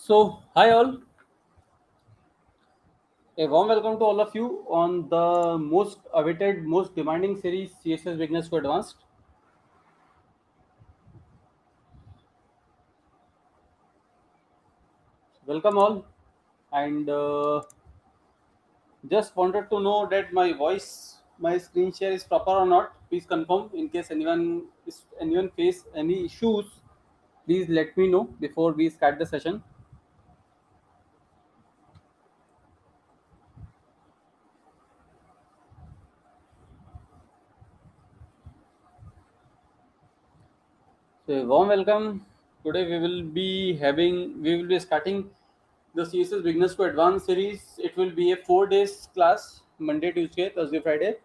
So, hi all, a warm welcome to all of you on the most awaited, most demanding series CSS Beginners to Advanced. Welcome all, and just wanted to know that my voice, my screen share is proper or not. Please confirm in case anyone face any issues. Please let me know before we start the session. So, a warm welcome. Today we will be starting the CSS Beginners to Advanced series. It will be a 4 days class, Monday, Tuesday, Thursday, Friday,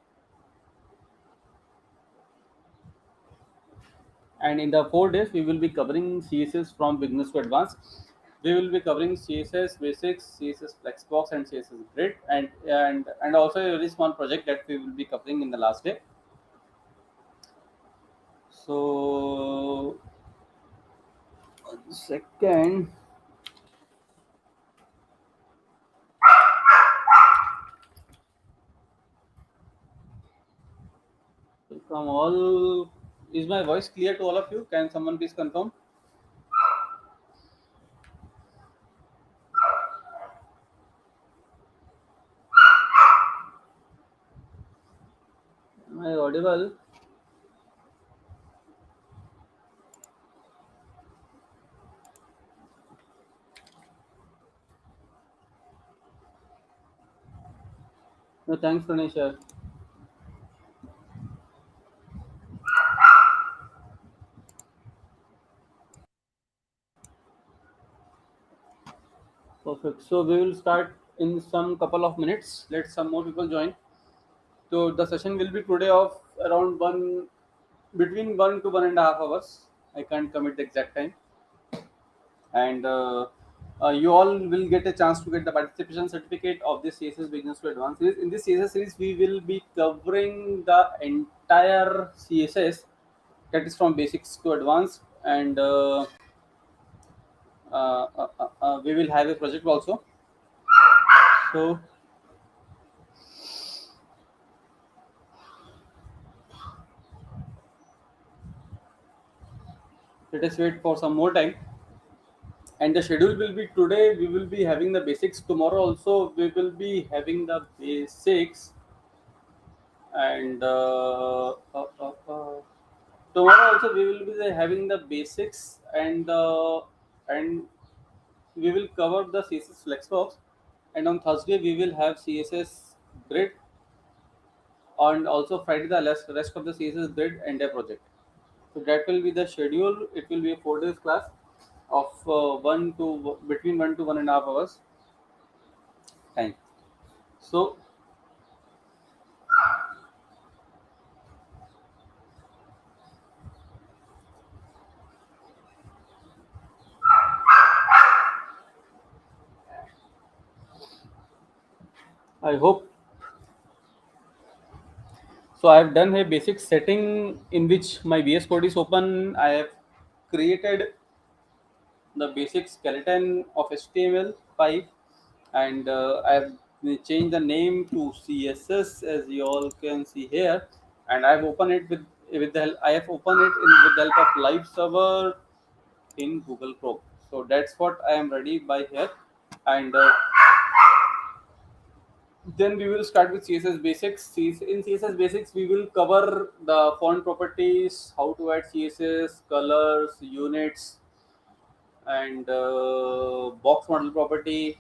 and in the 4 days we will be covering CSS from Beginners to Advanced. We will be covering CSS Basics, CSS Flexbox, and CSS Grid, and also a very small project that we will be covering in the last day. So, 1 second. From all, is my voice clear to all of you? Can someone please confirm? Am I audible? No, thanks, Pranesh. Perfect. So we will start in some couple of minutes. Let some more people join. So the session will be today of around between 1 to 1.5 hours. I can't commit the exact time, and you all will get a chance to get the participation certificate of this CSS Beginners to Advanced series. In this CSS series, we will be covering the entire CSS, that is from basics to advanced, and we will have a project also. So let us wait for some more time. And the schedule will be today we will be having the basics, tomorrow also we will be having the basics, and tomorrow also we will be having the basics, and we will cover the CSS Flexbox, and on Thursday we will have CSS Grid, and also Friday the rest of the CSS Grid and a project. So that will be the schedule. It will be a 4 days class of between 1 to 1.5 hours time. So I hope, so I have done a basic setting in which my VS Code is open. I have created the basic skeleton of HTML5, and I have changed the name to CSS, as you all can see here, and I have opened it with the help, I have opened it with the help of live server in Google Chrome. So that's what I am ready by here, and then we will start with CSS Basics. In CSS Basics, we will cover the font properties, how to add CSS, colors, units, and box model property,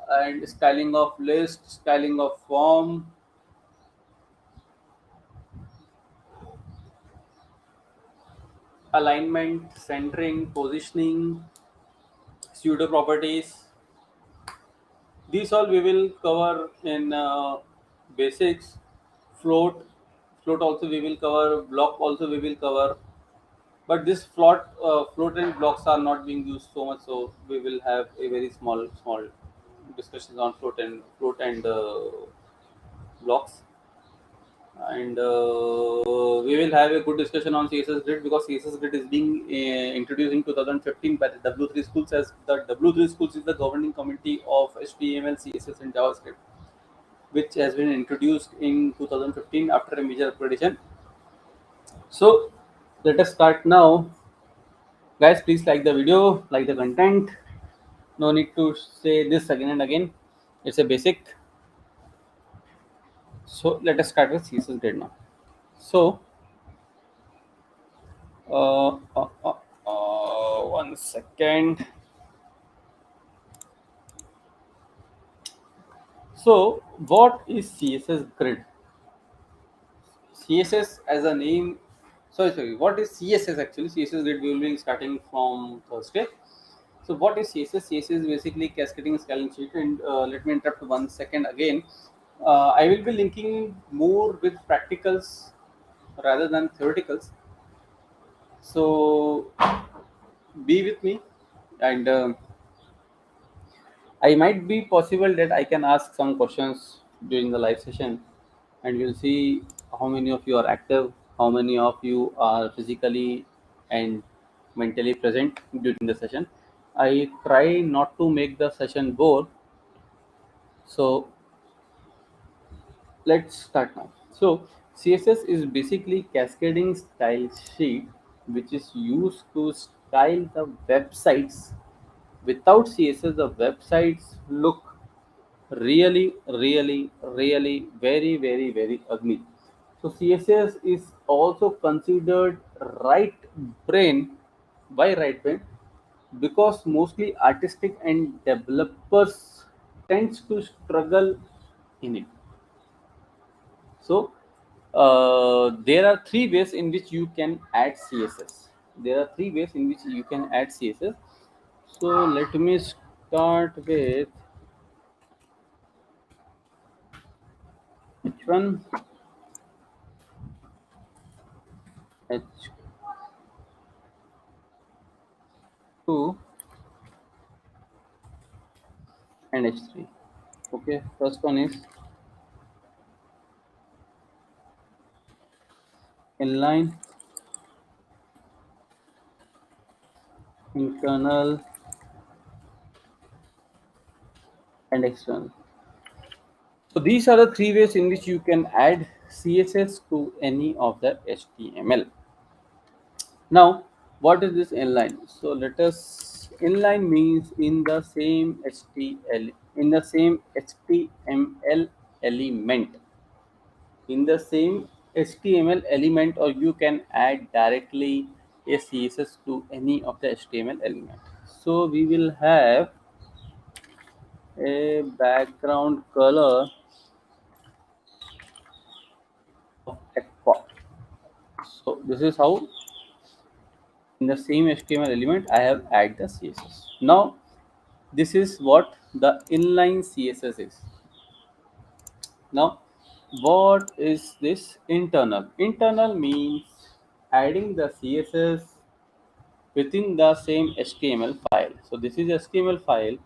and styling of list, styling of form, alignment, centering, positioning, pseudo properties. These all we will cover in basics. Float, float also we will cover. Block also we will cover. But this float and blocks are not being used so much, so we will have a very small discussions on float and blocks. and we will have a good discussion on CSS Grid because CSS Grid is being introduced in 2015 by the W3 schools, as the W3 schools is the governing committee of HTML, CSS, and JavaScript, which has been introduced in 2015 after a major upgradation. So let us start now. Guys, please like the video, like the content. No need to say this again and again. It's a basic. So let us start with CSS Grid now. So, one second. So, what is CSS Grid? CSS as a name. Sorry. What is CSS actually? CSS Grid we will be starting from Thursday. So, what is CSS? CSS is basically cascading scaling sheet. And let me interrupt 1 second again. I will be linking more with practicals rather than theoreticals. So, be with me, and I might be possible that I can ask some questions during the live session, and we'll see how many of you are active, how many of you are physically and mentally present during the session. I try not to make the session bore, so let's start now. So CSS is basically cascading style sheet, which is used to style the websites. Without CSS, the websites look really very ugly. So CSS is also considered right brain. Why right brain? Because mostly artistic and developers tends to struggle in it. So there are three ways in which you can add CSS. There are three ways in which you can add CSS. So let me start with H1, H2, and H3. Okay, first one is inline, internal, and external. So these are the three ways in which you can add CSS to any of the HTML. Now, what is this inline? So let us, inline means in the same HTML element, in the same HTML element, or you can add directly a CSS to any of the HTML element. So we will have a background color of aqua. So this is how in the same HTML element I have added the CSS. Now this is what the inline CSS is. Now what is this internal? Internal means adding the CSS within the same HTML file. So this is HTML file,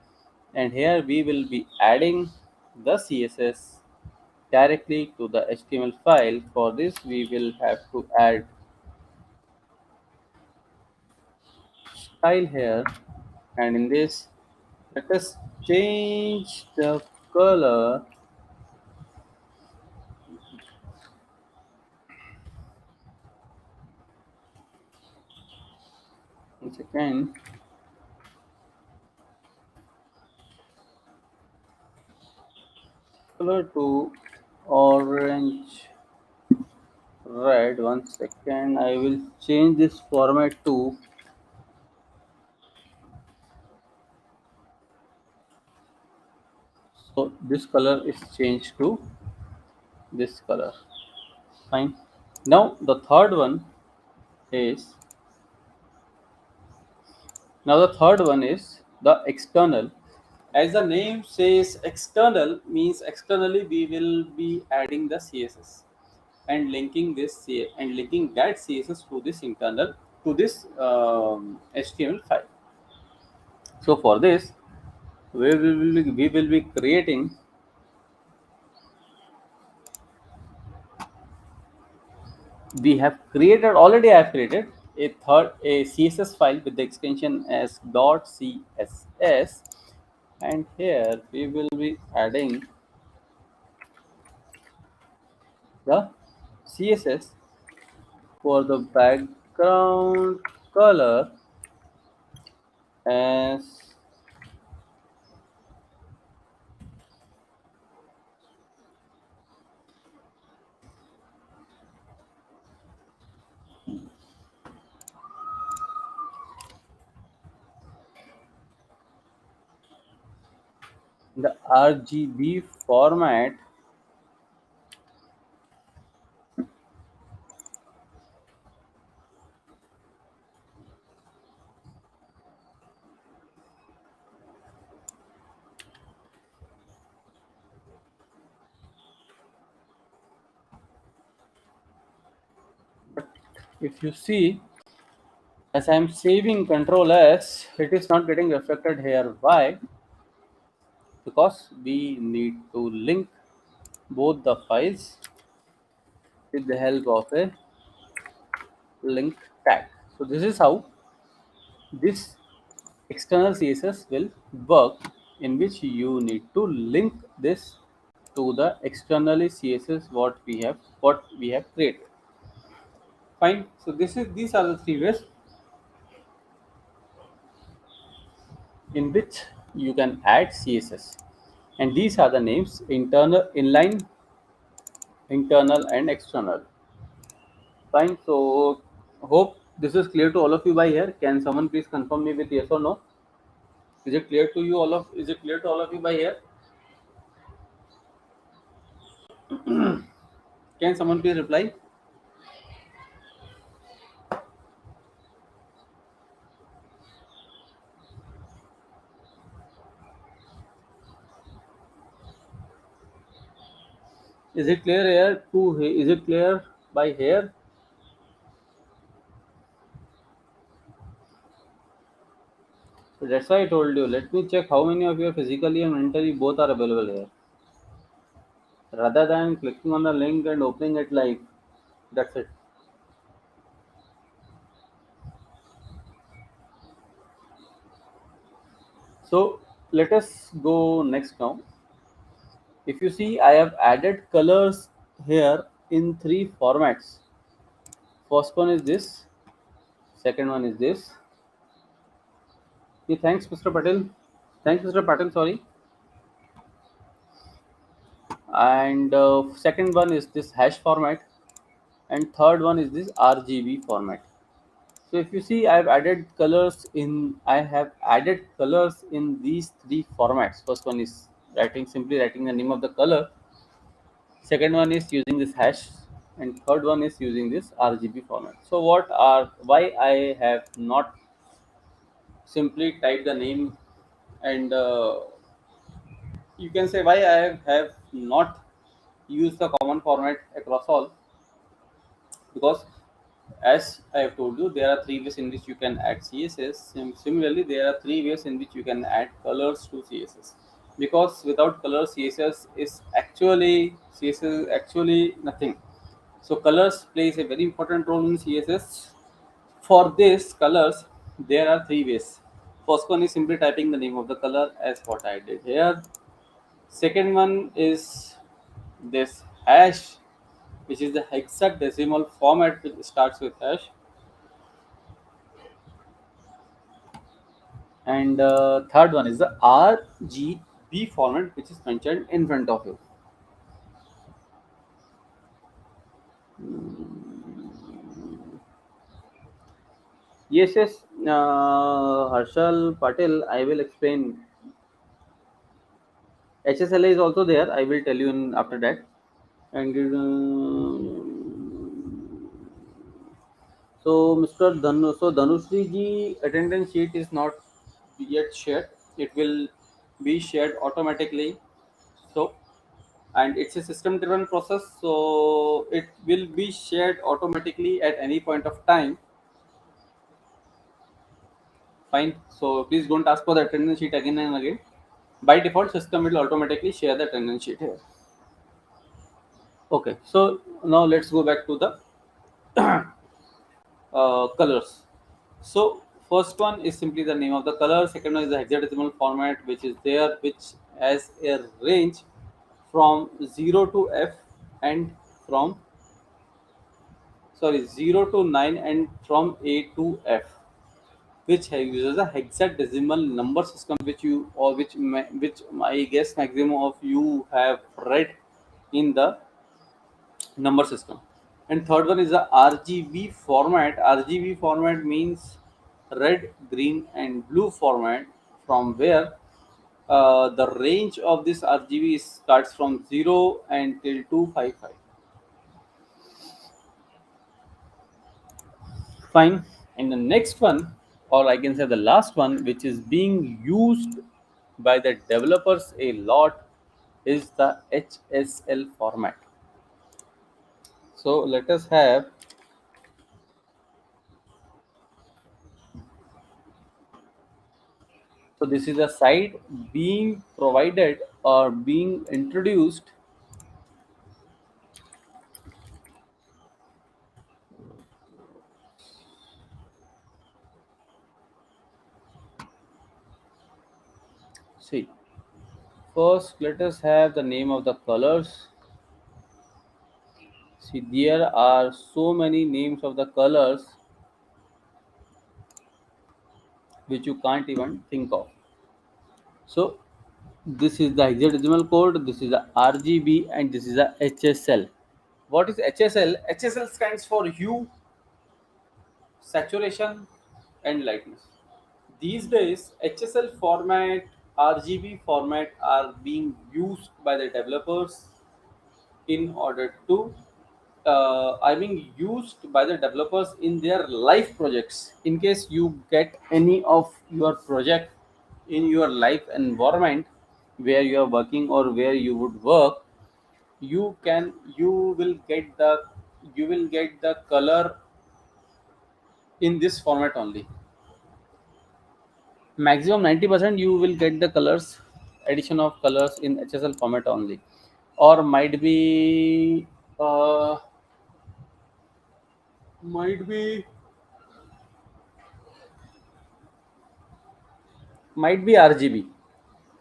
and here we will be adding the CSS directly to the HTML file. For this we will have to add style here, and in this let us change the color. Once again, color to orange red. 1 second, I will change this format to, so this color is changed to this color. Fine. Now the third one is, the external. As the name says, external means externally we will be adding the CSS and linking that CSS to this internal, to this HTML file. So for this we will be creating we have created already. I have created a CSS file with the extension as .css, and here we will be adding the CSS for the background color as the RGB format. If you see, as I am saving Control S, it is not getting reflected here. Why? Because we need to link both the files with the help of a link tag. So this is how this external CSS will work, in which you need to link this to the externally CSS what we have created. Fine. So these are the three ways in which you can add CSS, and these are the names: internal, inline, internal, and external. Fine. So hope this is clear to all of you by here. Can someone please confirm me with yes or no? Is it clear to you all of? Is it clear to all of you by here? Can someone please reply? Is it clear here? Is it clear by here? So that's why I told you. Let me check how many of you are physically and mentally both are available here. Rather than clicking on the link and opening it live. That's it. So let us go next now. If you see, I have added colors here in three formats. First one is this. Second one is this. Thanks, Mr. Patel. Thanks, Mr. Patel. Sorry. And second one is this hash format, and third one is this RGB format. So if you see, I have added colors in these three formats. First one is simply writing the name of the color. Second one is using this hash, and third one is using this RGB format. So why I have not simply typed the name, and you can say why I have not used the common format across all, because as I have told you, there are three ways in which you can add CSS. Similarly, there are three ways in which you can add colors to CSS. Because without colors, CSS is actually nothing. So colors plays a very important role in CSS. For this colors, there are three ways. First one is simply typing the name of the color, as what I did here. Second one is this hash, which is the hexadecimal format which starts with hash. And third one is the RGB format, which is mentioned in front of you. Yes, yes, Harshal Patel, I will explain. HSLA is also there. I will tell you after that. And so Dhanushri ji attendance sheet is not yet shared. It will be shared automatically. So, and it's a system driven process, so it will be shared automatically at any point of time. Fine. So please don't ask for the attendance sheet again and again. By default, system will automatically share the attendance sheet here. Okay. So now let's go back to the colors. So first one is simply the name of the color. Second one is the hexadecimal format, which is there, which has a range from 0 to F and from 0 to 9 and from A to F, which uses a hexadecimal number system, which you or which I guess maximum of you have read in the number system. And third one is the RGB format. RGB format means red, green, and blue format, from where the range of this RGB starts from 0 until 255. Fine. And the next one, or I can say the last one, which is being used by the developers a lot, is the HSL format. So let us have. So this is a site being provided or being introduced. See, first let us have the name of the colors. See, there are so many names of the colors which you can't even think of. So this is the hexadecimal code, this is the RGB, and this is the HSL. What is HSL? HSL stands for hue, saturation, and lightness. These days, HSL format, RGB format are being used by the developers in order to are being used by the developers in their live projects. In case you get any of your project in your live environment where you are working or where you would work, you will get the color in this format only. Maximum 90% you will get the colors, addition of colors in HSL format only, or uh, might be RGB.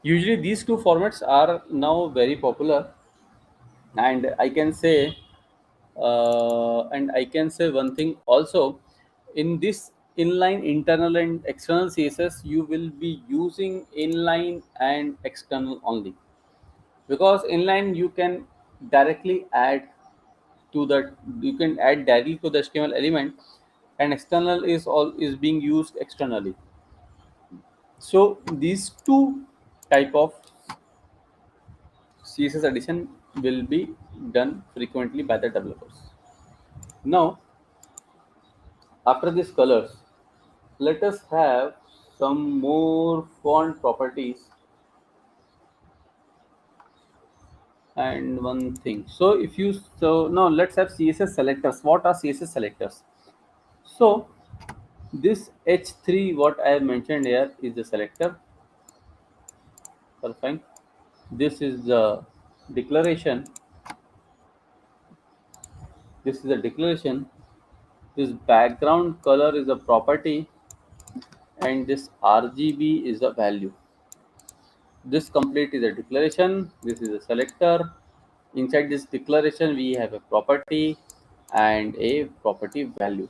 Usually these two formats are now very popular, and I can say one thing also. In this inline internal and external CSS, you will be using inline and external only, because inline directly add you can add directly to the HTML element, and external is being used externally. So these two type of CSS addition will be done frequently by the developers. Now, after these colors, let us have some more font properties and one thing. So now let's have CSS selectors. What are CSS selectors? So this H3 what I have mentioned here is the selector. Fine. This is the declaration. This is the declaration. This background color is a property, and this RGB is a value. This complete is a declaration. This is a selector. Inside this declaration, we have a property and a property value.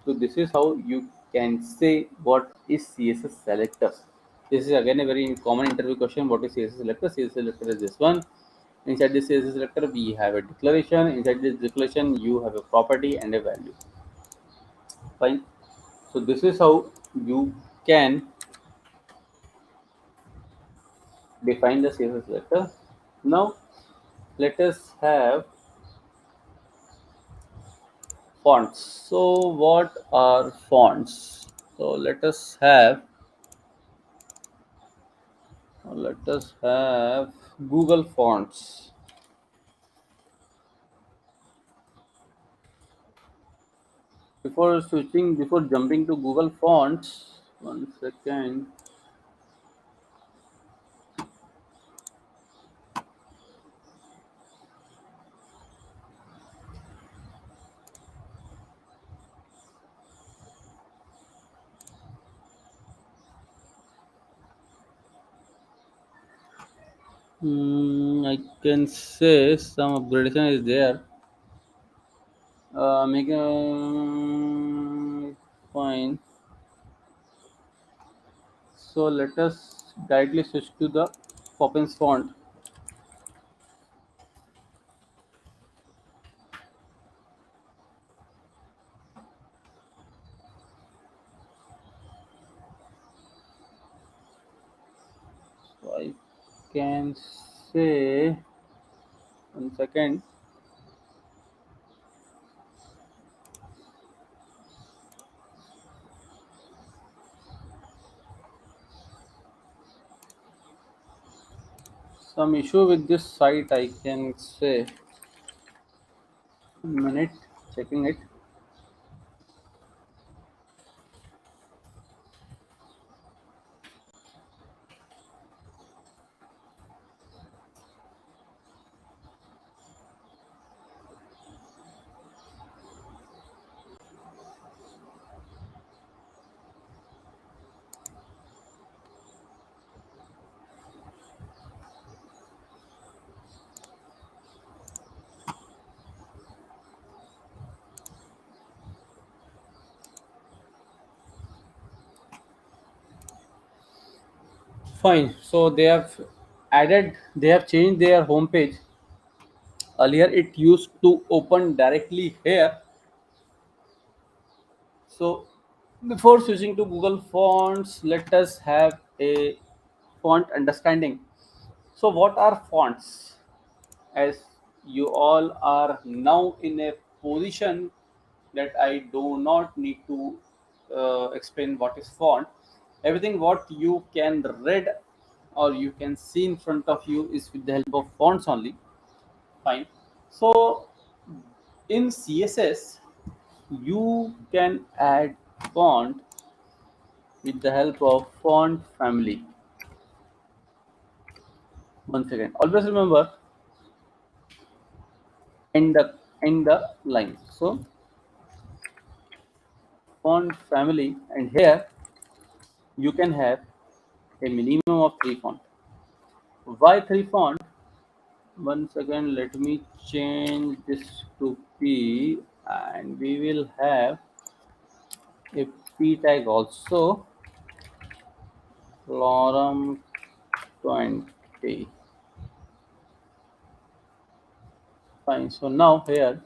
So this is how you can say what is CSS selectors. This is again a very common interview question. What is CSS selector? CSS selector is this one. Inside this CSS selector, we have a declaration. Inside this declaration, you have a property and a value. Fine. So this is how you can define the CSS selector. Now let us have fonts. So what are fonts? So let us have Google Fonts. Before jumping to Google Fonts, one second. I can say some upgradation is there. Make fine. So let us directly switch to the Poppins font. So I can say 1 second. Some issue with this site, I can say. 1 minute, checking it. Fine. So they have changed their homepage. Earlier, it used to open directly here. So, before switching to Google Fonts, let us have a font understanding. So, what are fonts? As you all are now in a position that I do not need to explain what is font. Everything what you can read or you can see in front of you is with the help of fonts only. Fine. So in CSS, you can add font with the help of font family. Once again, always remember in the line. So font family, and here you can have a minimum of 3 font. Why 3 font? Once again, let me change this to P, and we will have a P tag also. Lorem 20. Fine. So now here,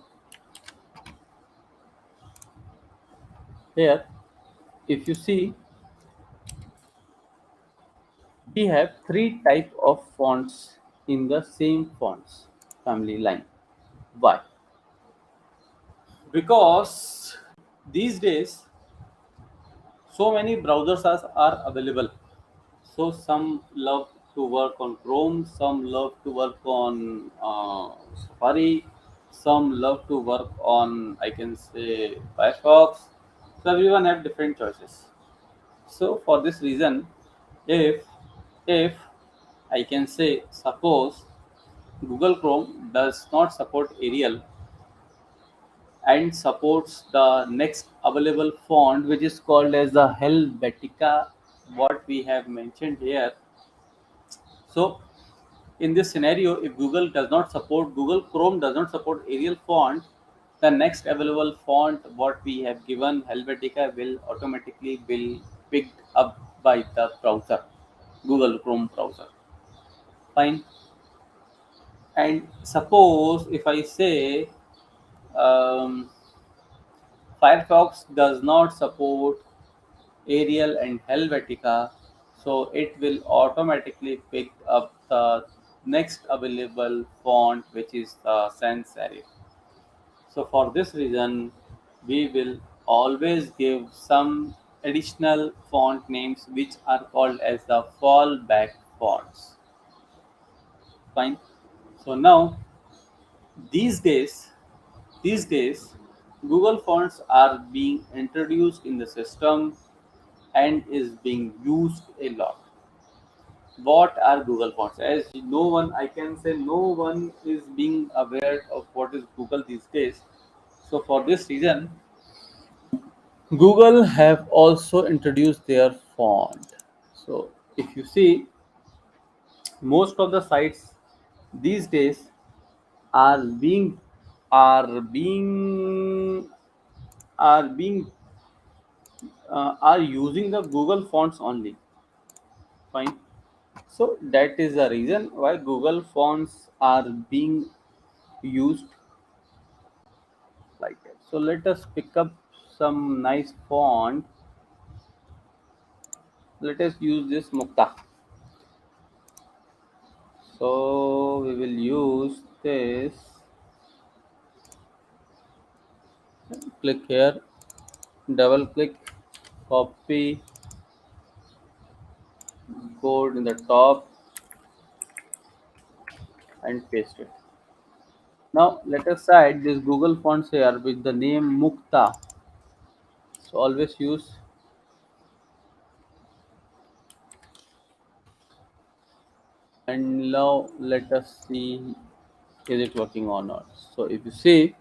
if you see, we have 3 type of fonts in the same fonts family line. Why? Because these days so many browsers are available. So some love to work on Chrome, some love to work on Safari, some love to work on, I can say, Firefox. So everyone have different choices. So for this reason, if I can say, suppose Google Chrome does not support Arial and supports the next available font, which is called as the Helvetica, what we have mentioned here. So in this scenario, if Google Chrome does not support Arial font, the next available font what we have given, Helvetica, will automatically be picked up by the browser, Google Chrome browser. Fine. And suppose if I say um, Firefox does not support Arial and Helvetica, so it will automatically pick up the next available font, which is the sans serif. So for this reason, we will always give some additional font names which are called as the fallback fonts. Fine. So now these days, these days, Google fonts are being introduced in the system and is being used a lot. What are Google fonts? As no one, I can say, no one is being aware of what is Google these days. So for this reason, Google have also introduced their font. So if you see, Most of the sites these days are being are being are being are using the Google fonts only. Fine. So that is the reason why Google fonts are being used like that. So let us pick up some nice font. Let us use this Mukta. So we will use this. Click here, double click, copy code in the top and paste it. Now let us add this Google fonts here with the name Mukta. So always use, and now let us see is it working or not. So if you see,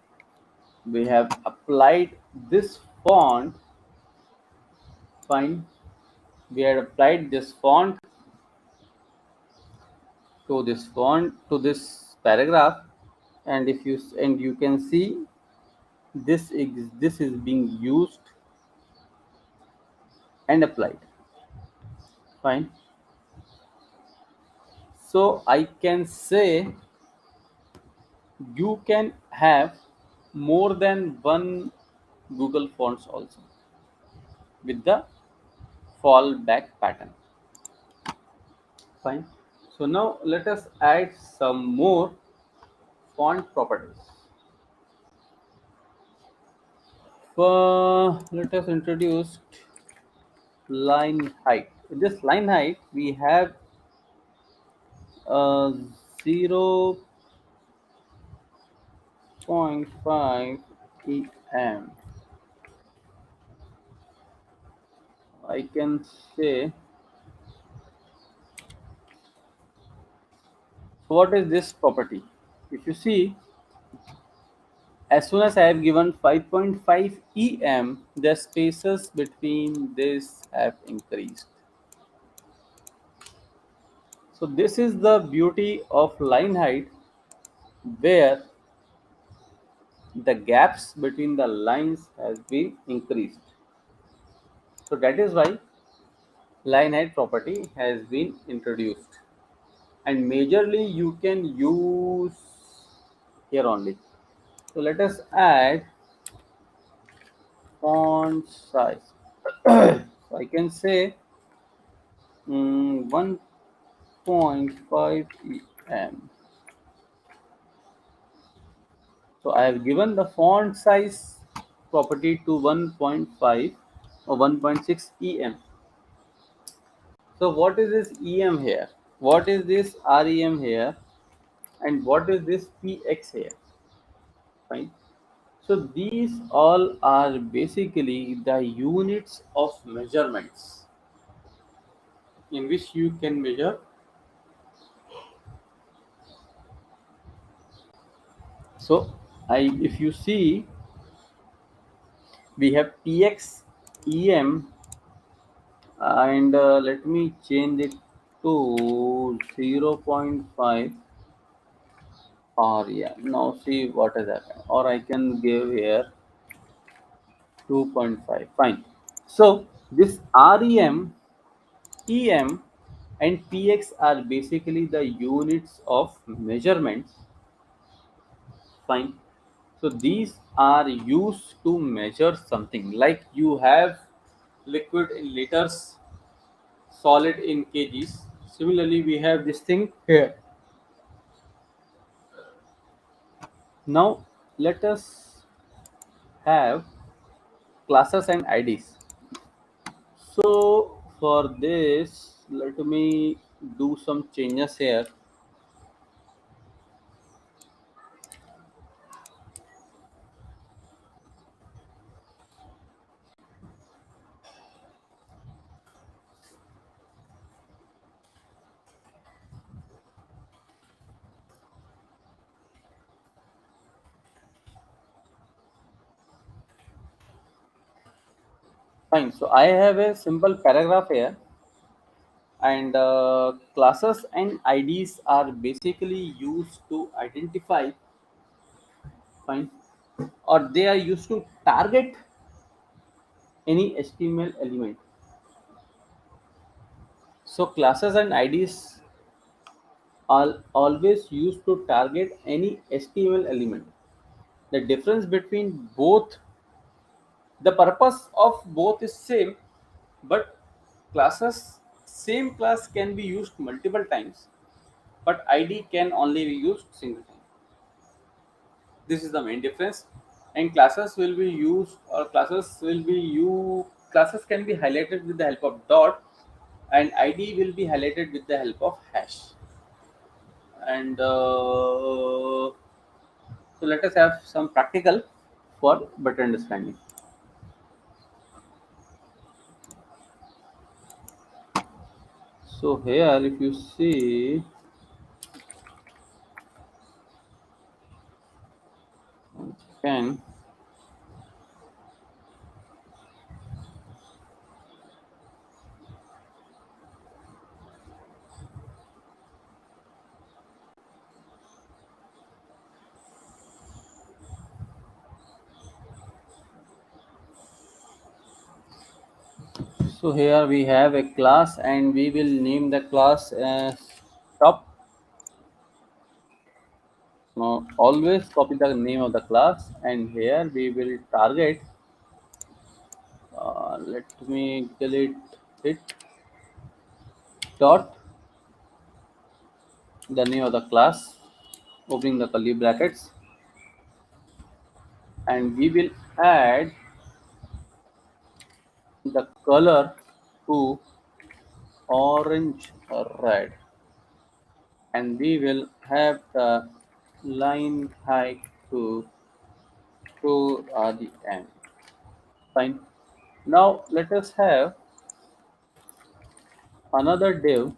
we have applied this font. Fine, we had applied this font to this paragraph, and if you and you can see this is being used and applied. Fine. So I can say you can have more than one Google fonts also with the fallback pattern. Fine. So now let us add some more font properties. Let us introduce line height. In this line height, we have uh, 0.5 em. I can say, so what is this property? If you see, as soon as I have given 5.5 em, the spaces between this have increased. So this is the beauty of line height, where the gaps between the lines has been increased. So that is why line height property has been introduced, and majorly you can use here only. So let us add font size. So I can say 1.5 em. So I have given the font size property to 1.5 or 1.6 em. So what is this em here? What is this rem here? And what is this px here? Fine. So these all are basically the units of measurements in which you can measure. So if you see, we have px, em, and let me change it to 0.5 rem. Now see what has happened, or I can give here 2.5. Fine. So this rem, em, and px are basically the units of measurements. Fine. So these are used to measure something, like you have liquid in liters, solid in kgs. Similarly, we have this thing here. Now let us have classes and IDs. So for this, let me do some changes here. Fine. So I have a simple paragraph here. And classes and IDs are basically used to identify, fine, or they are used to target any HTML element. So classes and IDs are always used to target any HTML element. The difference between both, the purpose of both is same, but classes, same class can be used multiple times, but ID can only be used single time. This is the main difference. And classes will be used, or classes can be highlighted with the help of dot, and ID will be highlighted with the help of hash. And so let us have some practical for better understanding. So here, if you see, can so here we have a class, and we will name the class as top. Now always copy the name of the class, and here we will target. Let me delete it. Dot the name of the class, opening the curly brackets, and we will add the color to orange red, and we will have the line height to the end. Fine. Now let us have another div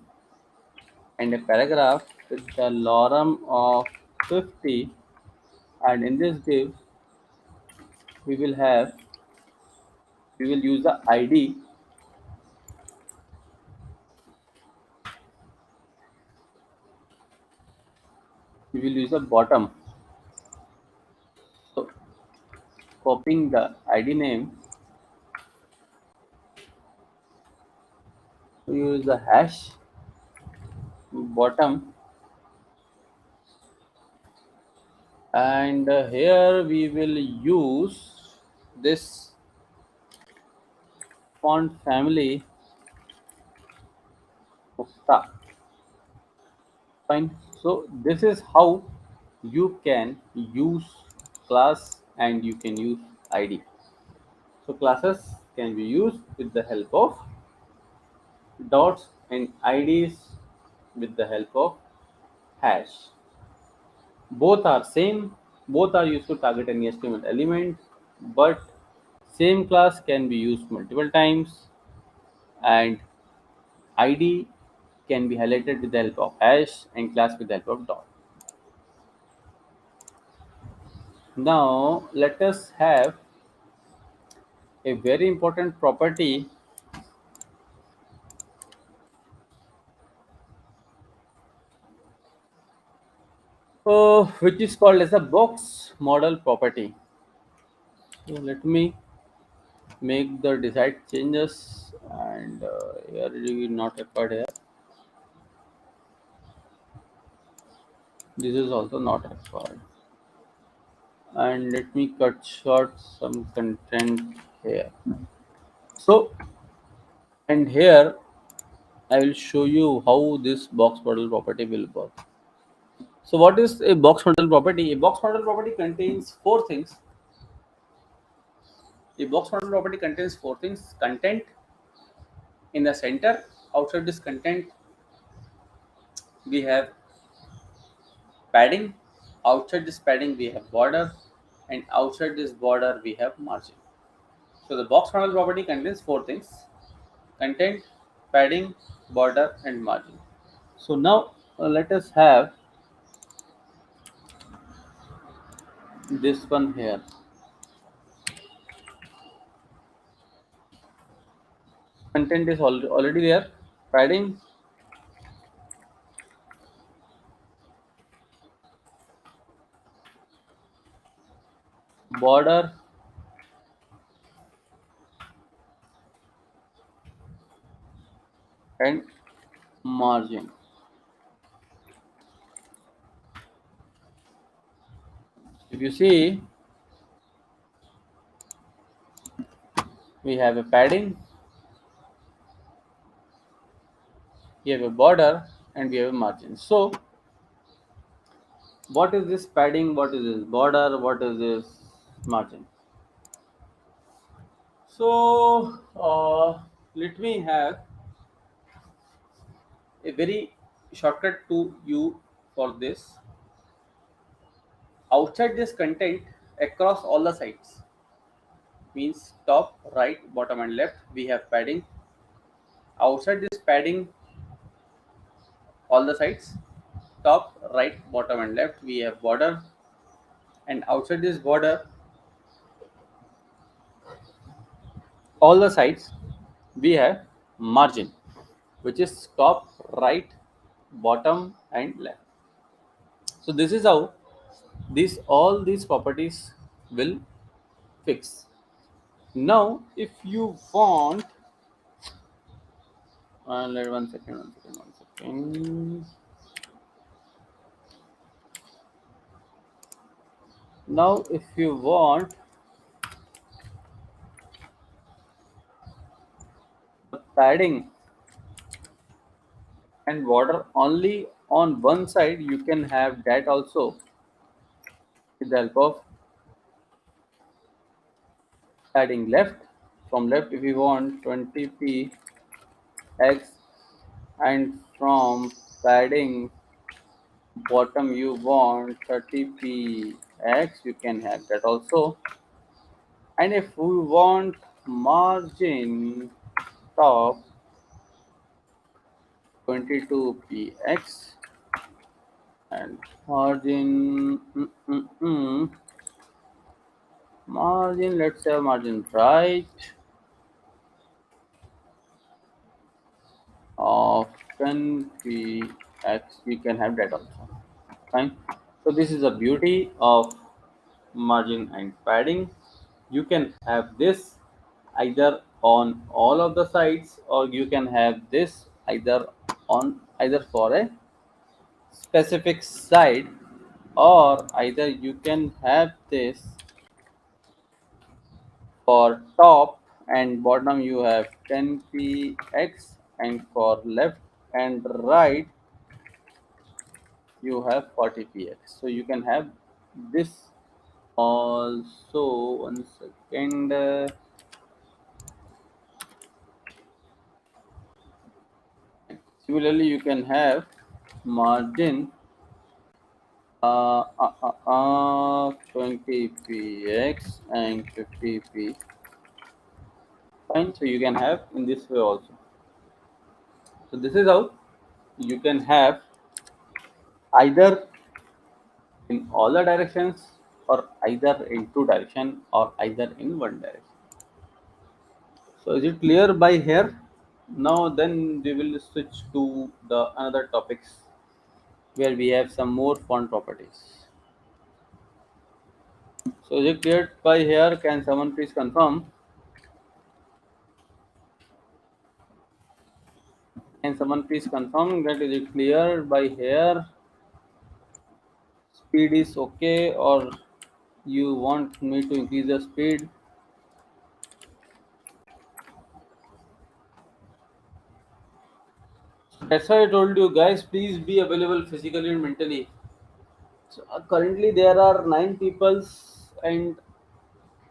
and a paragraph with the lorem of 50, and in this div we will have, we will use the ID, we will use the bottom. So copying the ID name, we use the hash bottom, and here we will use this font family Okta. Fine. So this is how you can use class and you can use ID. So classes can be used with the help of dots, and IDs with the help of hash. Both are same, both are used to target any HTML element, but same class can be used multiple times, and ID can be highlighted with the help of hash and class with the help of dot. Now let us have a very important property which is called as a box model property. So let me make the desired changes, and here it will not required here. This is also not required. And let me cut short some content here. So, and here I will show you how this box model property will work. So what is a box model property? A box model property contains four things. A box model property contains four things: content in the center. Outside this content we have padding. Outside this padding we have border, and outside this border we have margin. So the box model property contains four things: content, padding, border, and margin. So now let us have this one here. Content is already there. Padding, border and margin. If you see, we have a padding, we have a border, and we have a margin. So what is this padding, what is this border, what is this margin? So let me have a very shortcut to you for this. Outside this content, across all the sides, means top, right, bottom and left, we have padding. Outside this padding, all the sides, top, right, bottom and left, we have border. And outside this border, all the sides, we have margin, which is top, right, bottom and left. So this is how all these properties will fix. Now if you want, let one second. Now if you want the padding and border only on one side, you can have that also with the help of padding left. From left, if you want 20p x, and from padding bottom you want 30p x, you can have that also. And if we want margin top 22px and margin margin, let's have margin right of 10px, we can have that also. Fine. So this is the beauty of margin and padding. You can have this either on all of the sides, or you can have this either for a specific side, or either you can have this for top and bottom you have 10px, and for left and right you have 40px. So you can have this also. One second. Similarly, you can have margin 20px and 50p. Fine. So you can have in this way also. So this is how you can have either in all the directions, or either in two direction, or either in one direction. So is it clear by here? Now then we will switch to the another topics where we have some more font properties. So is it clear by here? Can someone please confirm? Can someone please confirm that is it clear by here? Speed is okay, or you want me to increase the speed? That's why I told you guys, please be available physically and mentally. So currently there are 9 people, and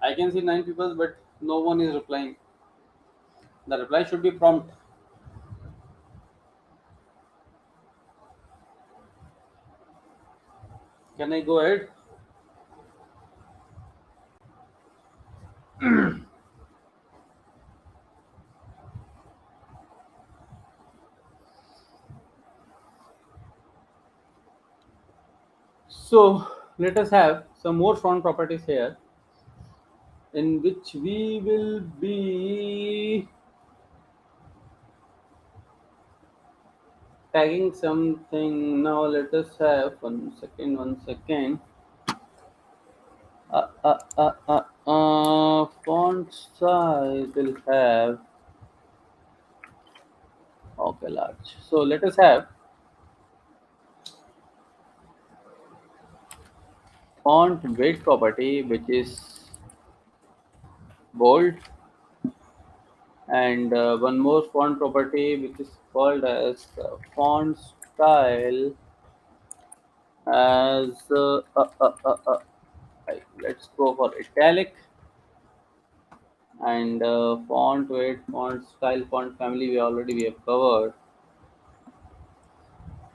I can see 9 people, but no one is replying. The reply should be prompt. Can I go ahead? So let us have some more font properties here, in which we will be tagging something. Now let us have one second. Font size will have, okay, large. So let us have font weight property, which is bold, and one more font property which is called as font style as let's go for italic, and font weight, font style, font family we have covered.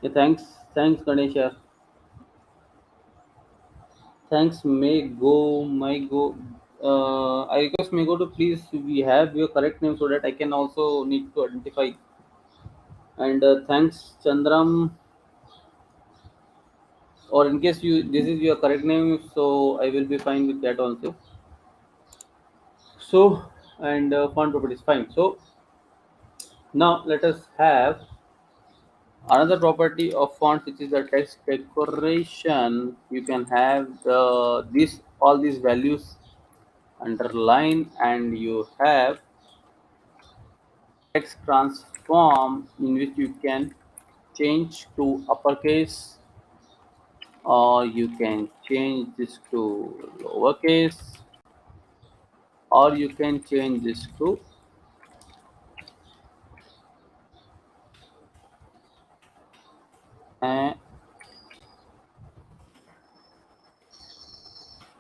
Yeah, thanks Ganesha. Thanks may go. I request may go to please we have your correct name so that I can also need to identify. And thanks Chandram, or in case you this is your correct name, so I will be fine with that also. So, and font properties fine. So now let us have another property of font, which is the text decoration. You can have this all these values underline, and you have text transform, in which you can change to uppercase, or you can change this to lowercase, or you can change this to uh,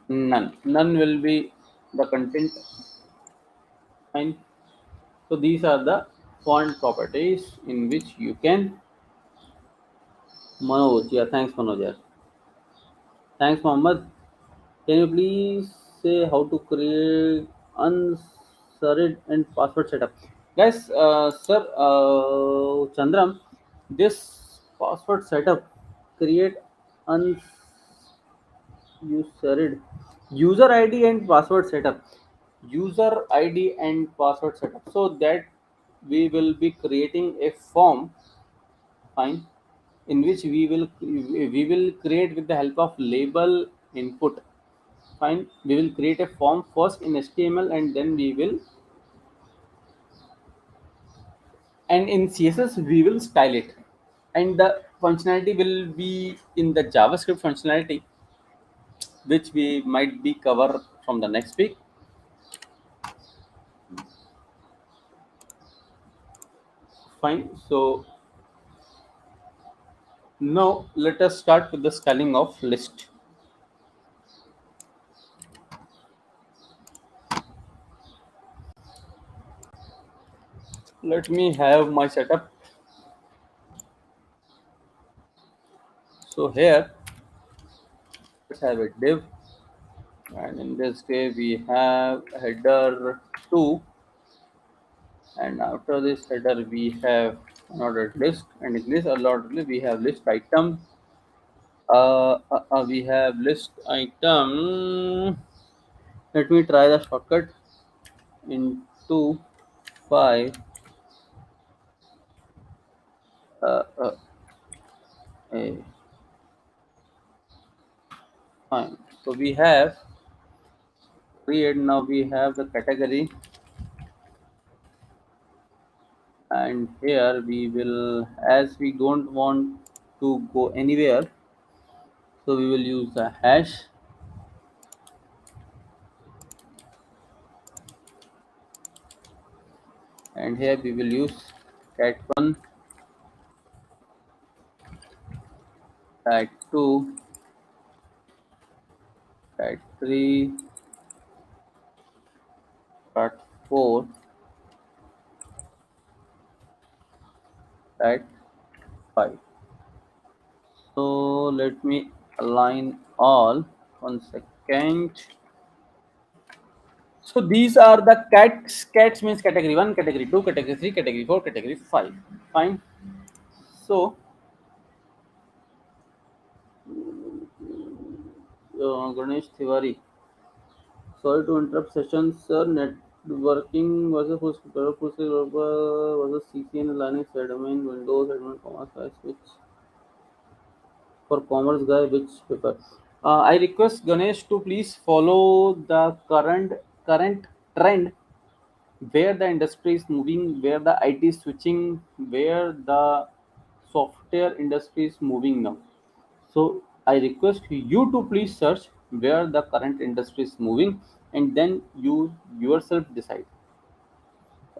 none. None will be the content. Fine. So these are the font properties in which you can. Manoj, yeah, thanks Manoj. Yeah. Thanks Mohammed. Can you please say how to create unsurried and password setup? Guys, sir, Chandram, this password setup create unsurried user ID and password setup. User ID and password setup. So that we will be creating a form, fine, in which we will create with the help of label input. Fine, we will create a form first in HTML, and then we will, and in CSS we will style it, and the functionality will be in the JavaScript functionality, which we might be cover from the next week. Fine. So now let us start with the styling of list. Let me have my setup. So here let's have a div, and in this case we have header 2, and after this header we have another list, and in this ordered list we have list item. We have list item. Let me try the shortcut into 5. Uh, uh, a, fine. So we have create. Now we have the category, and here we will, as we don't want to go anywhere, so we will use the hash, and here we will use cat1, cat2, cat3, cat4, cat5. So let me align all. 1 second. So these are the cats. Cats means category 1, category 2, category 3, category 4, category 5. Fine. So Ganesh Tiwari. Sorry to interrupt session, sir. Networking was a was a CCN Linux admin, Windows admin, comma, switch for commerce guy, which paper? I request Ganesh to please follow the current trend, where the industry is moving, where the IT is switching, where the software industry is moving now. So I request you to please search where the current industry is moving, and then you yourself decide.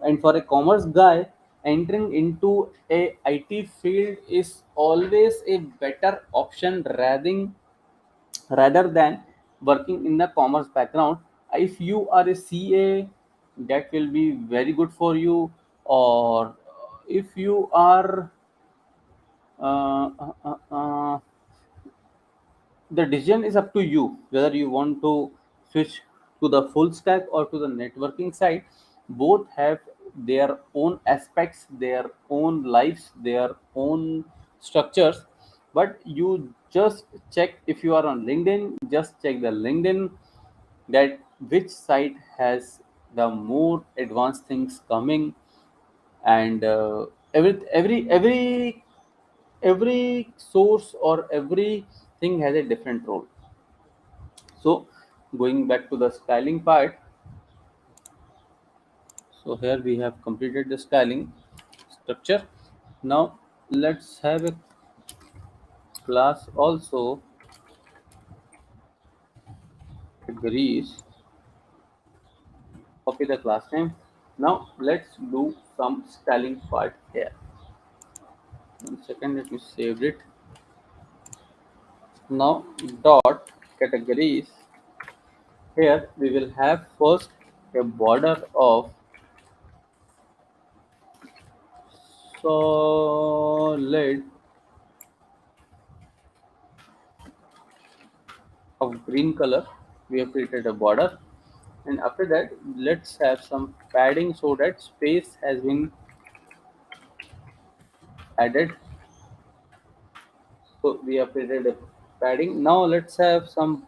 And for a commerce guy, entering into a IT field is always a better option rather than working in the commerce background. If you are a CA, that will be very good for you. Or if you are uh, uh, uh, uh, the decision is up to you whether you want to switch to the full stack or to the networking side. Both have their own aspects, their own lives, their own structures. But you just check, if you are on LinkedIn, just check the LinkedIn, that which site has the more advanced things coming. And every source or everything has a different role. So going back to the styling part, so here we have completed the styling structure. Now let's have a class also categories. Copy the class name. Now let's do some styling part here. 1 second, let me save it. Now dot categories. Here we will have first a border of solid of green color. We have created a border, and after that let's have some padding so that space has been added. So we have created a padding. Now let's have some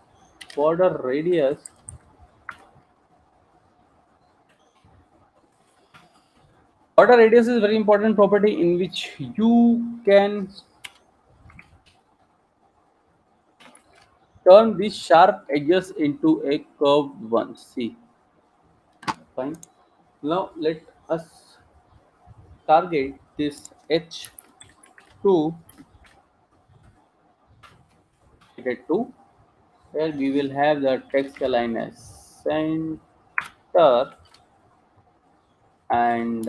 border radius. Border radius is very important property in which you can turn these sharp edges into a curved one. See, fine. Now let us target this H2 at 2, where we will have the text align as center. And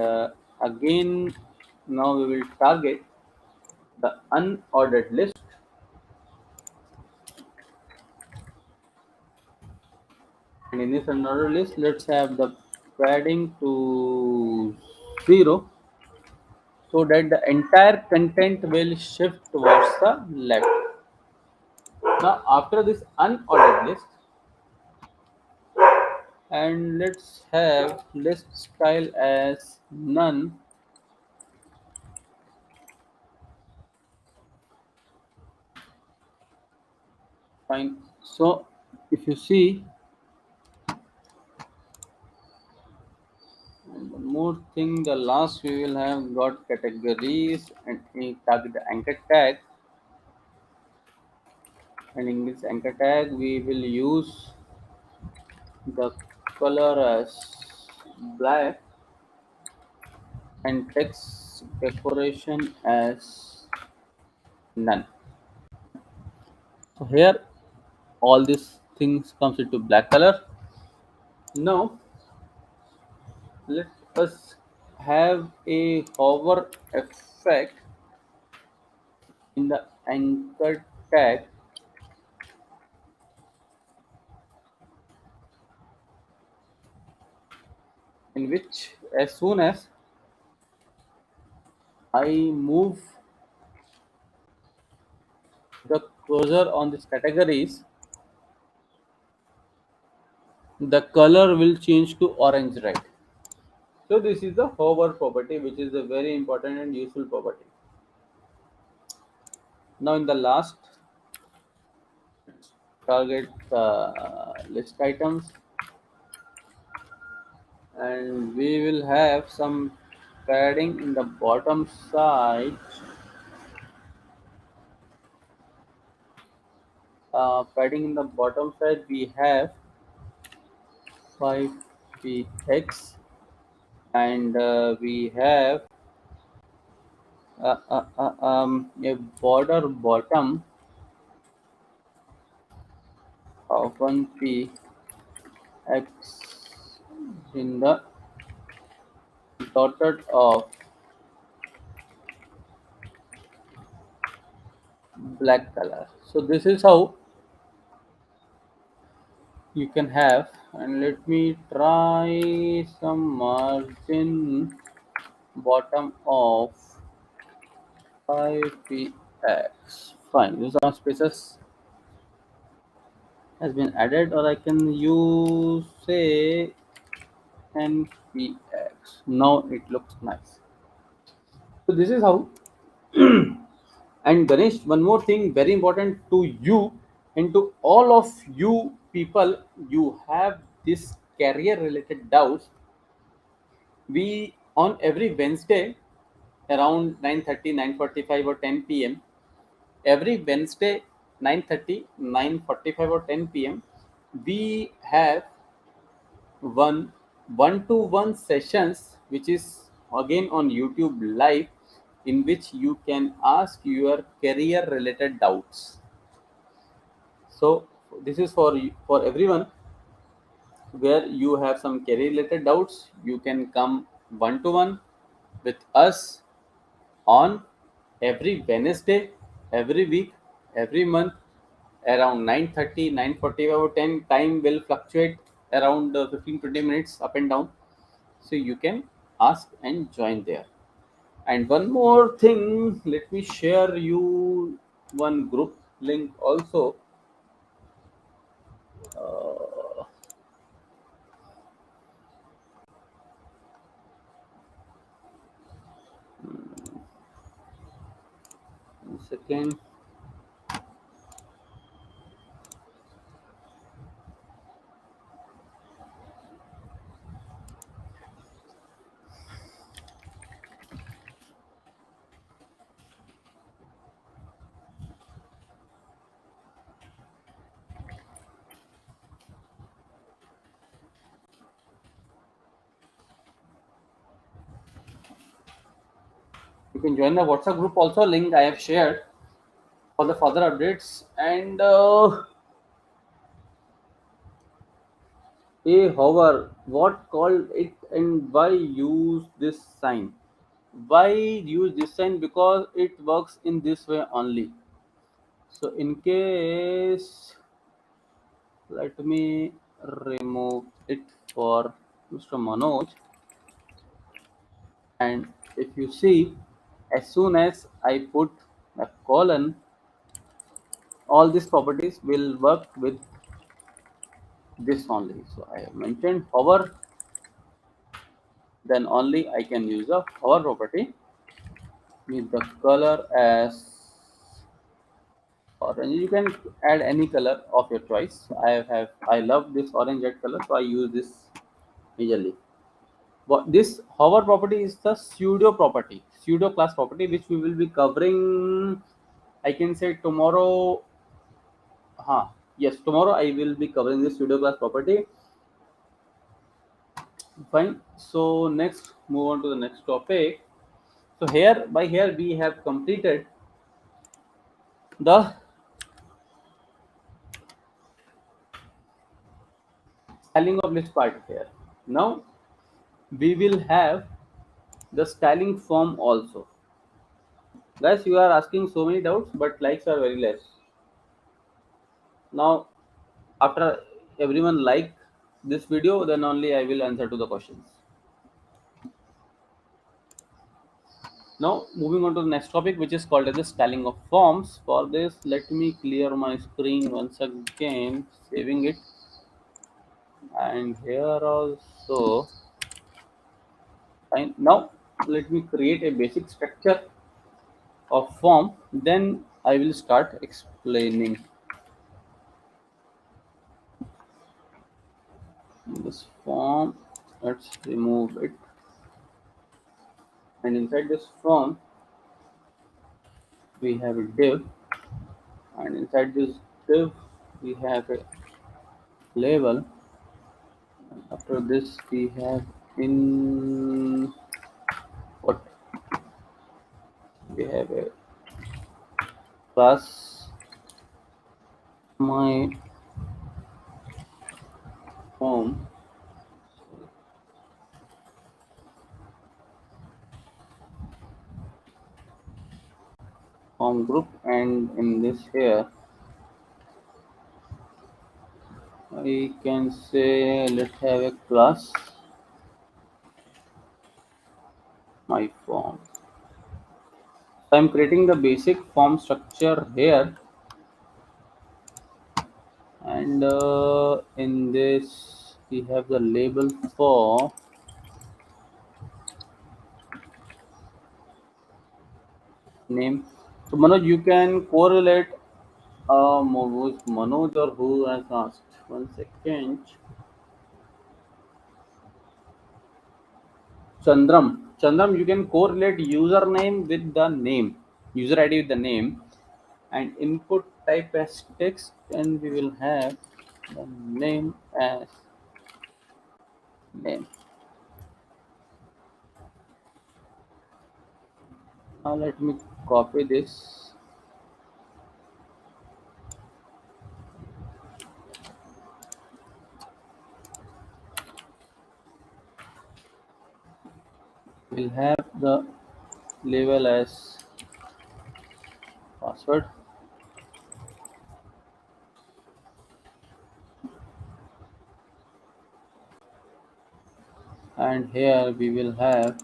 again, now we will target the unordered list, and in this unordered list let's have the padding to 0, so that the entire content will shift towards the left. Now after this unordered list, and let's have list style as none. Fine. So if you see, and one more thing, the last we will have got categories, and we target the anchor tag. And in this anchor tag we will use the color as black, and text decoration as none. So here all these things comes into black color. Now let us have a hover effect in the anchor tag, in which as soon as I move the cursor on these categories, the color will change to orange red. So this is the hover property, which is a very important and useful property. Now in the last, target list items, and we will have some padding in the bottom side. padding in the bottom side we have 5px, and we have a border bottom of 1px in the dotted of black color. So this is how you can have, and let me try some margin bottom of 5px. Fine, use some spaces has been added, or I can use say 10px. Now it looks nice. So this is how. And Ganesh, one more thing very important to you and to all of you people, you have this career related doubts. We on every Wednesday around 9:30, 9:45 or 10 p.m. Every Wednesday 9:30, 9:45 or 10 p.m. we have one-to-one sessions which is again on YouTube live, in which you can ask your career related doubts. So this is for everyone, where you have some career related doubts. You can come one to one with us on every Wednesday, every week, every month around 9:30, 9:45 or 10. Time will fluctuate around 15-20 minutes up and down, so you can ask and join there. And one more thing, let me share you one group link also. uh, 1 second. You can join the WhatsApp group also, link I have shared for the further updates. And a hover, what called it and why use this sign? Why use this sign? Because it works in this way only. So in case, let me remove it for Mr. Manoj. And if you see, as soon as I put a colon, all these properties will work with this only. So I have mentioned hover, then only I can use a hover property with the color as orange. You can add any color of your choice. I love this orange red color, so I use this majorly. But this hover property is the pseudo class property, which we will be covering, I can say tomorrow. Yes, tomorrow I will be covering this pseudo class property. Fine. So next, move on to the next topic. So here we have completed the styling of list part here. Now we will have the styling form also. Guys, you are asking so many doubts, but likes are very less. Now, after everyone like this video, then only I will answer to the questions. Now, moving on to the next topic, which is called as the styling of forms. For this, let me clear my screen once again, saving it. And here also, fine. Now, let me create a basic structure of form. Then I will start explaining this form. Let's remove it. And inside this form, we have a div, and inside this div we have a label. After this, we have in what we have a class my home home group, and in this here I can say let's have a class my form. So I'm creating the basic form structure here, and in this we have the label for name. So Manoj, you can correlate who's Manoj or who has asked. 1 second. Chandram, you can correlate username with the name, user ID with the name, and input type as text, and we will have the name as name. Now let me copy this. We'll have the label as password, and here we will have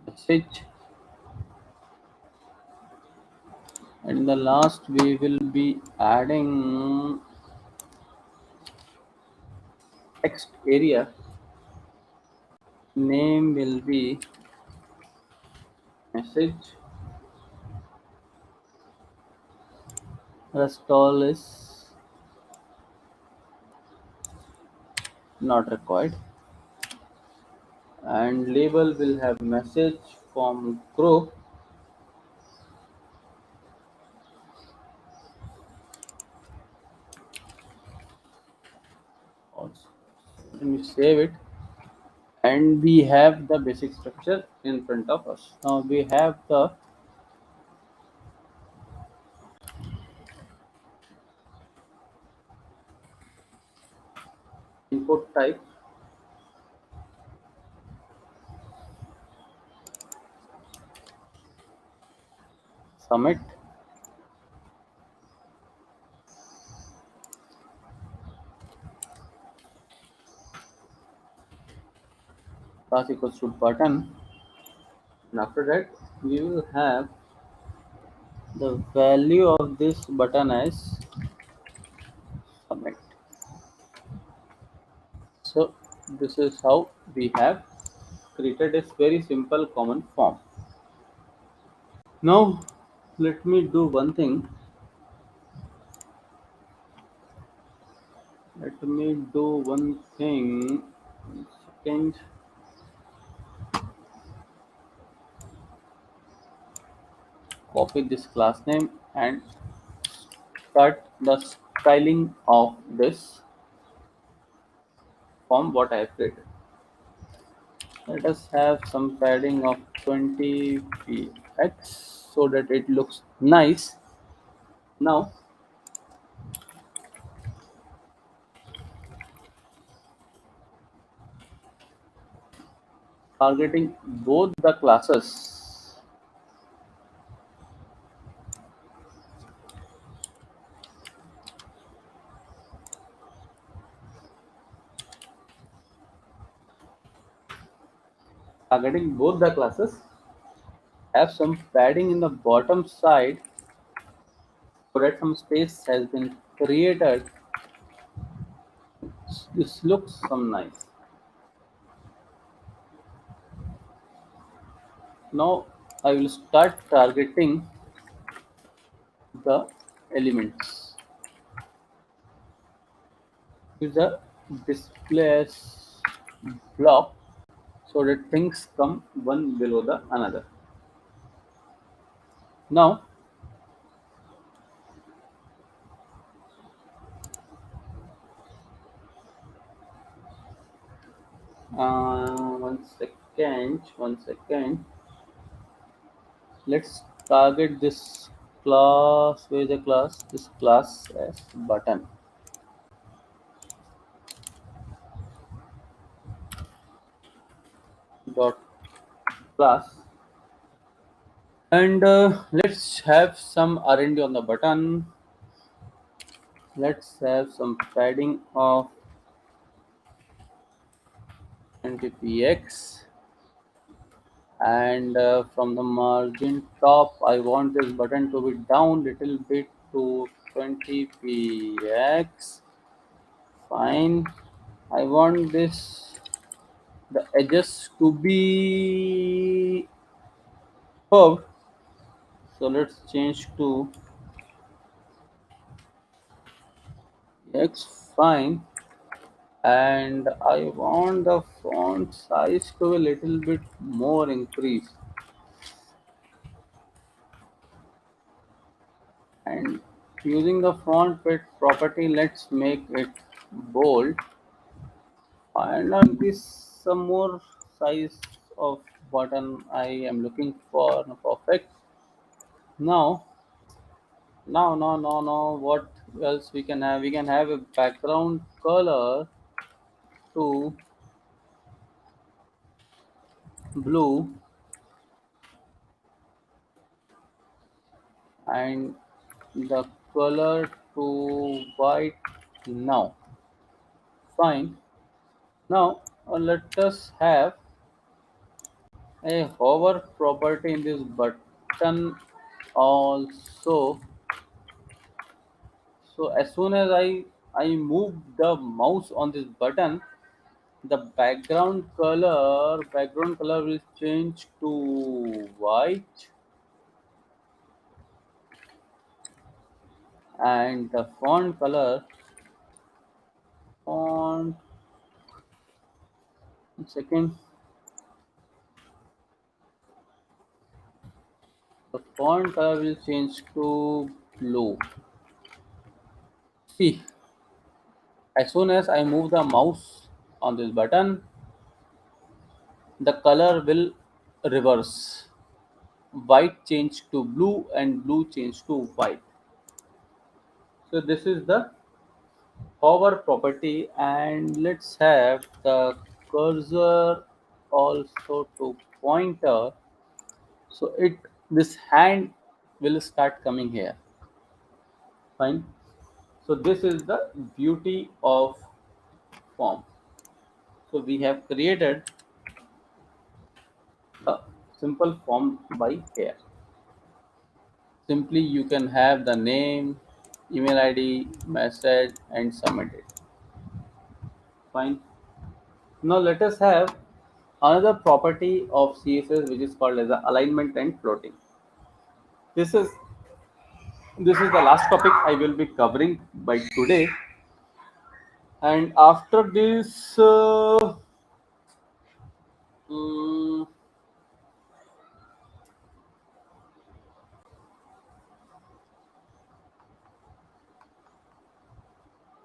message, and in the last we will be adding text area. Name will be message. Rest all is not required, and label will have message from group. Also, let me save it, and we have the basic structure in front of us. Now we have the input type, submit, class equals to button, and after that we will have the value of this button as submit. So this is how we have created a very simple common form. Now let me do one thing. Let me do one thing. 1 second. Copy this class name and start the styling of this form what I have created. Let us have some padding of 20 px so that it looks nice. Now targeting both the classes, have some padding in the bottom side so that some space has been created. This looks some nice. Now I will start targeting the elements. Use a display as block so that things come one below the another. Now, one second. Let's target this class. Where is the class? This class as button dot class, and let's have some R&D on the button. Let's have some padding of 20 px, and from the margin top I want this button to be down little bit to 20 px. Fine. I want this the edges to be curved, so let's change to x. Fine. And I want the font size to be a little bit more increased, and using the font width property, let's make it bold, and on this some more size of button I am looking for. Perfect. Now what else we can have? We can have a background color to blue and the color to white. Now fine. Now let us have a hover property in this button also. So as soon as I move the mouse on this button, the background color will change to white, and the font second the font color will change to blue. See, as soon as I move the mouse on this button, the color will reverse. White change to blue and blue change to white. So this is the hover property, and let's have the cursor also to pointer. So this hand will start coming here. Fine. So this is the beauty of form. So we have created a simple form by here. Simply you can have the name, email ID, message, and submit it. Fine. Now let us have another property of CSS, which is called as the alignment and floating. This is this is the last topic I will be covering by today, and after this, mm,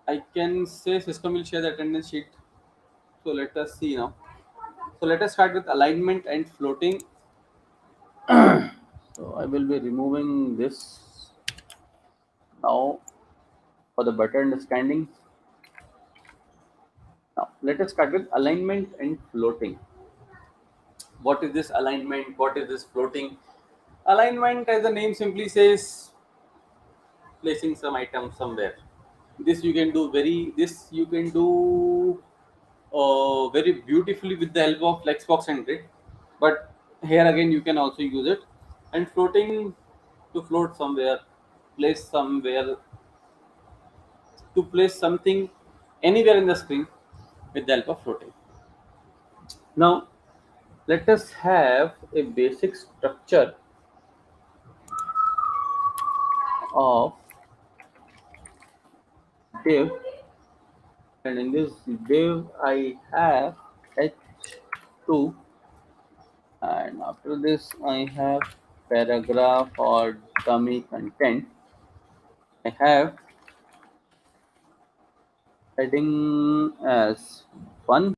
I can say system will share the attendance sheet. So let us see now. So let us start with alignment and floating. So I will be removing this now for the better understanding. Now let us start with alignment and floating. What is this alignment? What is this floating? Alignment, as the name simply says, placing some item somewhere. This you can do very beautifully with the help of Flexbox and Grid. But here again you can also use it. And floating, to float somewhere, place somewhere, to place something anywhere in the screen with the help of floating. Now let us have a basic structure of div, and in this div I have h2, and after this I have paragraph or dummy content, I have heading as 1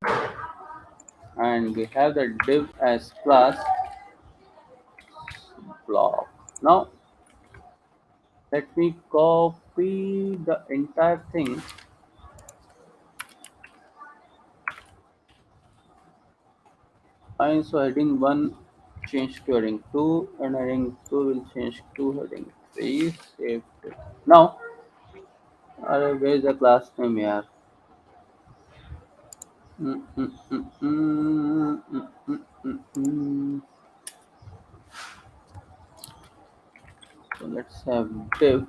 and we have the div as class block. Now let me copy the entire thing. And so heading 1 change to heading 2 and heading 2 will change to heading 3. Save it. Now where is the class name here? Mm, mm, mm, mm, mm, mm, mm, mm. So let's have div,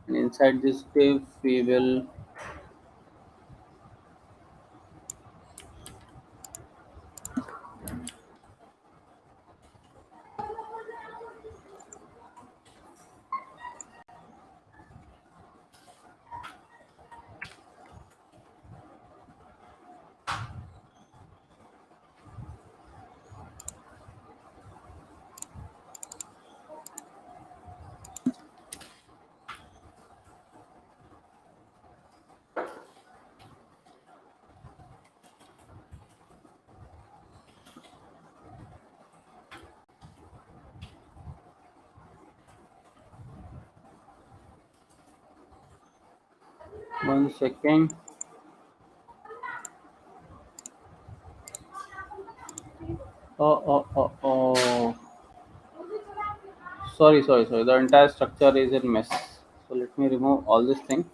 and inside this div we will 1 second. Oh. Sorry. The entire structure is in mess. So let me remove all this thing.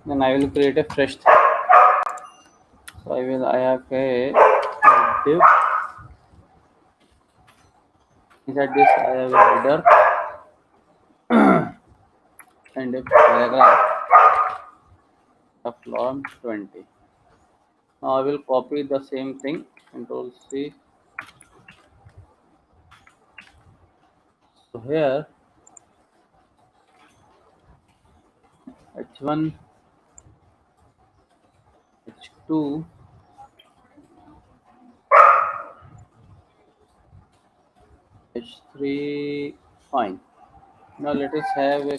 Then I will create a fresh thing. So I have a div. Inside this I have a header and a paragraph of long 20. Now I will copy the same thing. Control C. So here H1, H2, H3. Fine. Now let us have a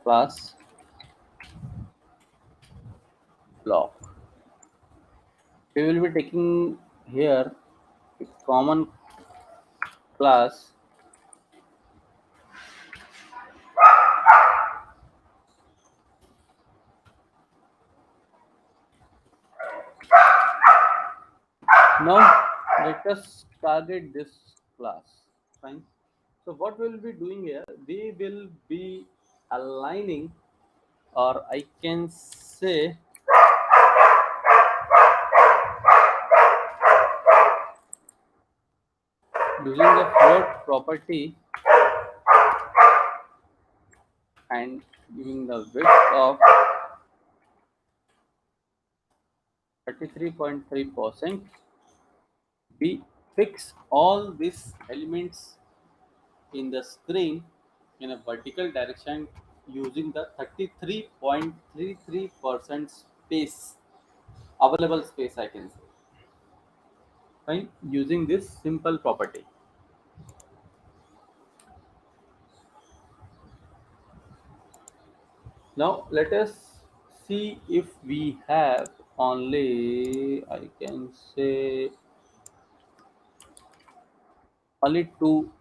class block. We will be taking here a common class now. Let us target this class. Fine. So what we'll be doing here, we will be aligning, or I can say using the float property and giving the width of 33.3%. We fix all these elements in the screen in a vertical direction using the 33.33% space, available space, I can say. Fine, using this simple property. Now let us see if we have only, I can say, only two,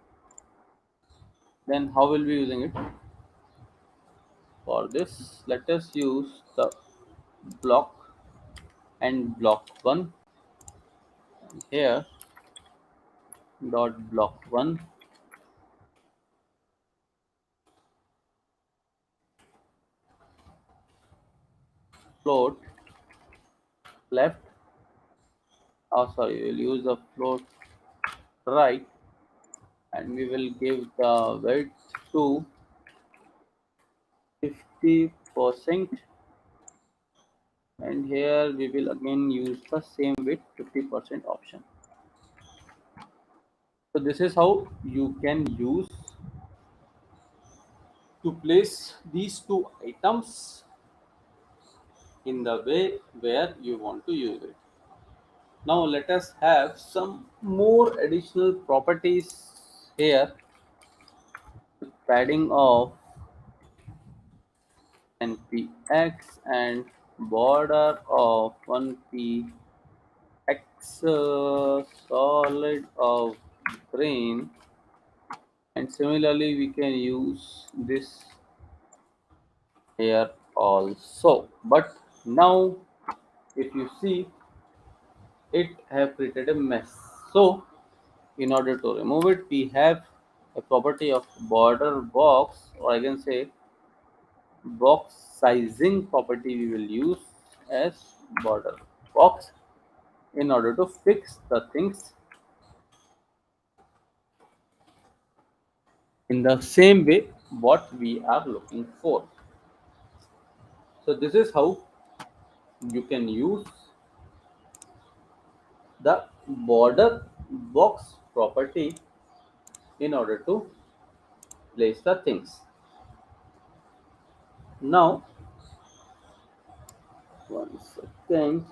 then how will we using it? For this, let us use the block and block 1. And here dot block 1 float left. Oh, sorry, we'll use the float right, and we will give the width to 50%, and here we will again use the same width 50% option. So this is how you can use to place these two items in the way where you want to use it. Now let us have some more additional properties here. Padding of npx and border of 1px solid of grain, and similarly we can use this here also. But now if you see, it have created a mess. So in order to remove it, we have a property of border box, or I can say box sizing property we will use as border box in order to fix the things in the same way what we are looking for. So this is how you can use the border box property in order to place the things. Now, one second,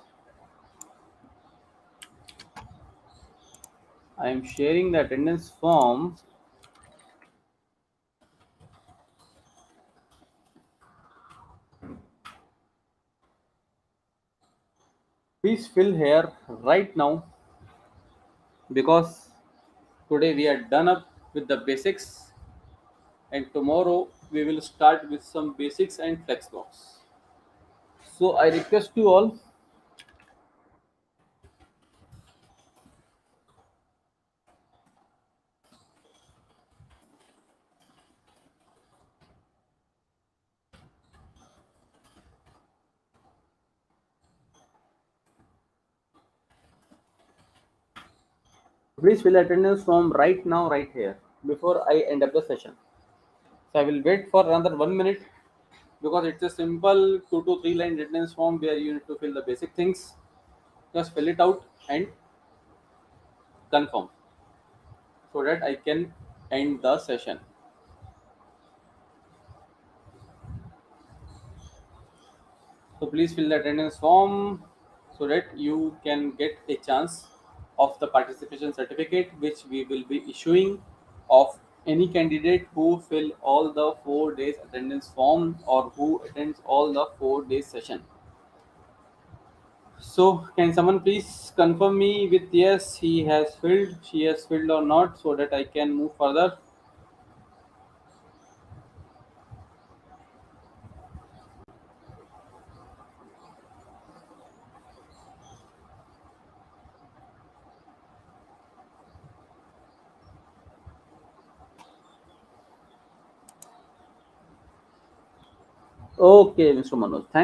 I am sharing the attendance form. Please fill here right now, because today we are done up with the basics, and tomorrow we will start with some basics and flexbox. So I request you all, please fill attendance form right now, right here, before I end up the session. So I will wait for another 1 minute, because it's a simple 2 to 3 line attendance form where you need to fill the basic things. Just fill it out and confirm so that I can end the session. So please fill the attendance form so that you can get a chance of the participation certificate, which we will be issuing of any candidate who fill all the 4 days attendance form or who attends all the 4 days session. So can someone please confirm me with yes, he has filled, she has filled or not, so that I can move further. Okay, Mr. Manoj. Thanks.